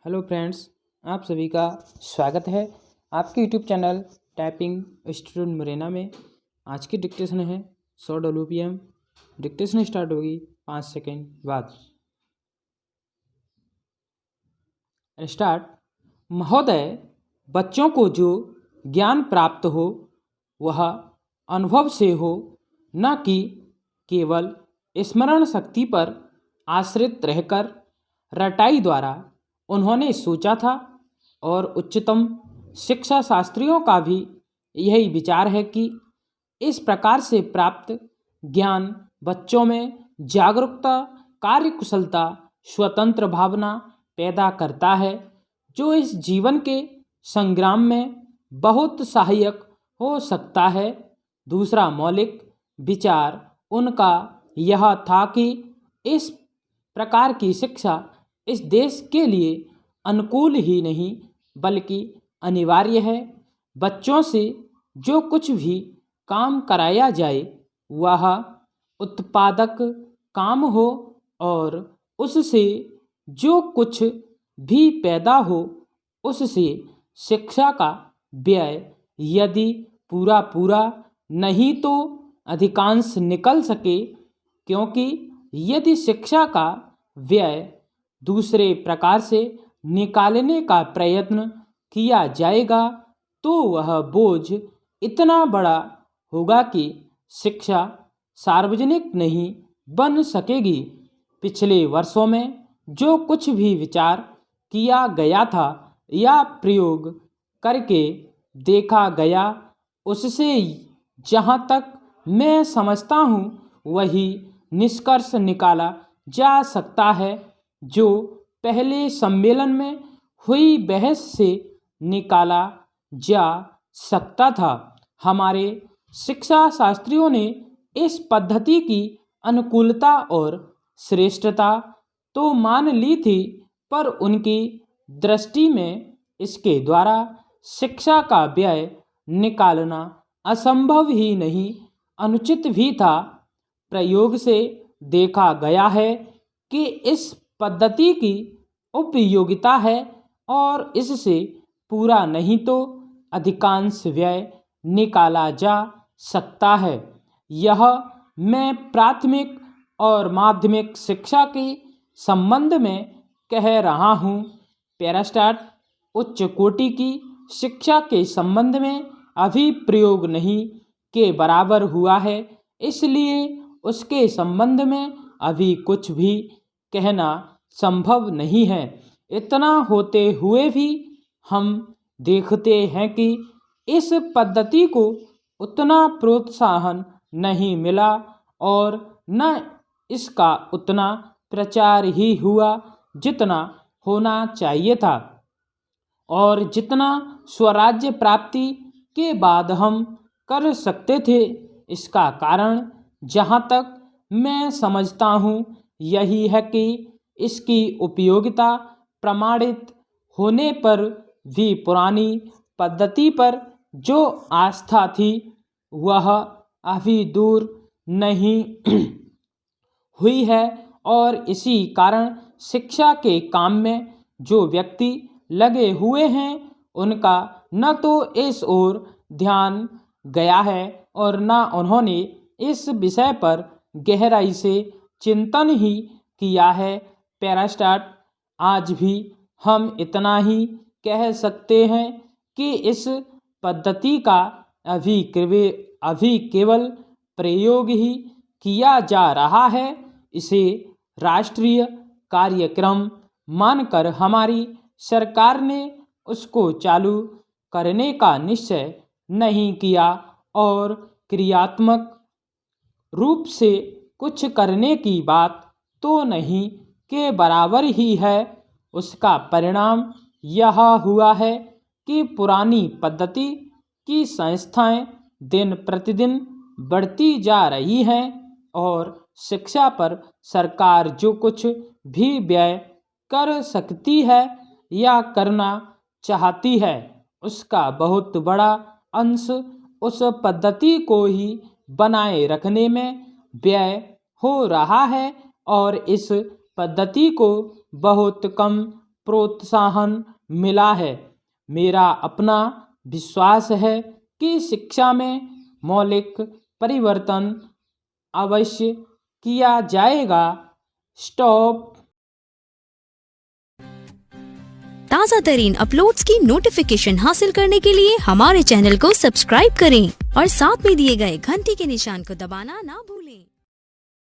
Hello friends, आप सभी का स्वागत है आपके YouTube channel typing student Morena में। आज की डिक्टेशन है 100 WPM। डिक्टेशन स्टार्ट होगी 5 सेकेंड बाद। स्टार्ट। महोदय, बच्चों को जो ज्ञान प्राप्त हो वह अनुभव से हो, न कि केवल स्मरण शक्ति पर आश्रित रहकर। रटाई द्वारा उन्होंने सोचा था और उच्चतम शिक्षा शास्त्रियों का भी यही विचार है कि इस प्रकार से प्राप्त ज्ञान बच्चों में जागरूकता, कार्यकुशलता, स्वतंत्र भावना पैदा करता है, जो इस जीवन के संग्राम में बहुत सहायक हो सकता है। दूसरा मौलिक विचार उनका यह था कि इस प्रकार की शिक्षा इस देश के लिए अनुकूल ही नहीं बल्कि अनिवार्य है। बच्चों से जो कुछ भी काम कराया जाए वह उत्पादक काम हो और उससे जो कुछ भी पैदा हो उससे शिक्षा का व्यय यदि पूरा पूरा नहीं तो अधिकांश निकल सके, क्योंकि यदि शिक्षा का व्यय दूसरे प्रकार से निकालने का प्रयत्न किया जाएगा तो वह बोझ इतना बड़ा होगा कि शिक्षा सार्वजनिक नहीं बन सकेगी। पिछले वर्षों में जो कुछ भी विचार किया गया था या प्रयोग करके देखा गया, उससे जहाँ तक मैं समझता हूँ वही निष्कर्ष निकाला जा सकता है जो पहले सम्मेलन में हुई बहस से निकाला जा सकता था। हमारे शिक्षा शास्त्रियों ने इस पद्धति की अनुकूलता और श्रेष्ठता तो मान ली थी, पर उनकी दृष्टि में इसके द्वारा शिक्षा का व्यय निकालना असंभव ही नहीं, अनुचित भी था। प्रयोग से देखा गया है कि इस पद्धति की उपयोगिता है और इससे पूरा नहीं तो अधिकांश व्यय निकाला जा सकता है। यह मैं प्राथमिक और माध्यमिक शिक्षा के संबंध में कह रहा हूँ। पैरास्टार्ट। उच्च कोटि की शिक्षा के संबंध में अभी प्रयोग नहीं के बराबर हुआ है, इसलिए उसके संबंध में अभी कुछ भी कहना संभव नहीं है। इतना होते हुए भी हम देखते हैं कि इस पद्धति को उतना प्रोत्साहन नहीं मिला और न इसका उतना प्रचार ही हुआ जितना होना चाहिए था और जितना स्वराज्य प्राप्ति के बाद हम कर सकते थे। इसका कारण जहाँ तक मैं समझता हूँ यही है कि इसकी उपयोगिता प्रमाणित होने पर भी पुरानी पद्धति पर जो आस्था थी वह अभी दूर नहीं हुई है और इसी कारण शिक्षा के काम में जो व्यक्ति लगे हुए हैं उनका न तो इस ओर ध्यान गया है और न उन्होंने इस विषय पर गहराई से चिंतन ही किया है। पैरास्टार्ट। आज भी हम इतना ही कह सकते हैं कि इस पद्धति का अभी केवल प्रयोग ही किया जा रहा है। इसे राष्ट्रीय कार्यक्रम मानकर हमारी सरकार ने उसको चालू करने का निश्चय नहीं किया और क्रियात्मक रूप से कुछ करने की बात तो नहीं के बराबर ही है। उसका परिणाम यह हुआ है कि पुरानी पद्धति की संस्थाएं दिन प्रतिदिन बढ़ती जा रही हैं और शिक्षा पर सरकार जो कुछ भी व्यय कर सकती है या करना चाहती है उसका बहुत बड़ा अंश उस पद्धति को ही बनाए रखने में व्यय हो रहा है और इस पद्धति को बहुत कम प्रोत्साहन मिला है। मेरा अपना विश्वास है कि शिक्षा में मौलिक परिवर्तन अवश्य किया जाएगा। स्टॉप। ताज़ा तरीन अपलोड्स की नोटिफिकेशन हासिल करने के लिए हमारे चैनल को सब्सक्राइब करें और साथ में दिए गए घंटी के निशान को दबाना ना भूलें।